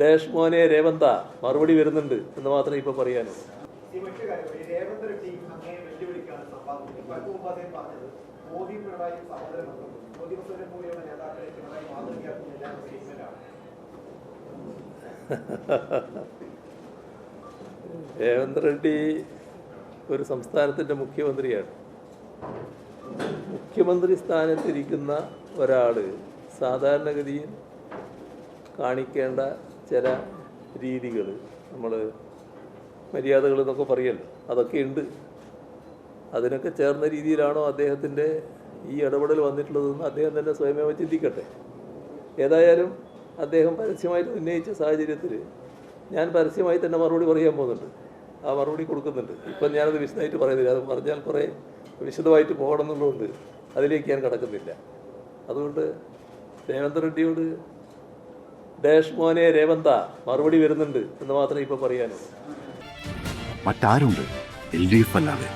Dash മോനെ രേവന്ത മറുപടി വരുന്നുണ്ട് എന്ന് മാത്രമേ ഇപ്പോൾ പറയാനുള്ളൂ. രേവന്ത് റെഡ്ഡി ഒരു സംസ്ഥാനത്തിൻ്റെ മുഖ്യമന്ത്രിയാണ്. മുഖ്യമന്ത്രി സ്ഥാനത്തിരിക്കുന്ന ഒരാൾ സാധാരണഗതിയിൽ കാണിക്കേണ്ട ചില രീതികൾ, നമ്മൾ മര്യാദകൾ എന്നൊക്കെ പറയല്ലോ, അതൊക്കെ ഉണ്ട്. അതിനൊക്കെ ചേർന്ന രീതിയിലാണോ അദ്ദേഹത്തിൻ്റെ ഈ ഇടപെടൽ വന്നിട്ടുള്ളതെന്ന് അദ്ദേഹം തന്നെ സ്വയമേവ ചിന്തിക്കട്ടെ. ഏതായാലും അദ്ദേഹം പരസ്യമായിട്ട് ഉന്നയിച്ച സാഹചര്യത്തിൽ ഞാൻ പരസ്യമായി തന്നെ മറുപടി പറയാൻ പോകുന്നുണ്ട്. ആ മറുപടി കൊടുക്കുന്നുണ്ട്. ഇപ്പം ഞാനത് വിശദമായിട്ട് പറയുന്നില്ല. അത് പറഞ്ഞാൽ കുറേ വിശദമായിട്ട് പോകണം എന്നുള്ളതുകൊണ്ട് അതിലേക്ക് ഞാൻ കടക്കുന്നില്ല. അതുകൊണ്ട് രേവന്ത് റെഡ്ഡിയോട് ഡാഷ് മോനെ രേവന്ത മറുപടി വരുന്നുണ്ട് എന്ന് മാത്രമേ ഇപ്പോൾ പറയാനുള്ളൂ. മറ്റാരുണ്ട് LDF അല്ലാതെ?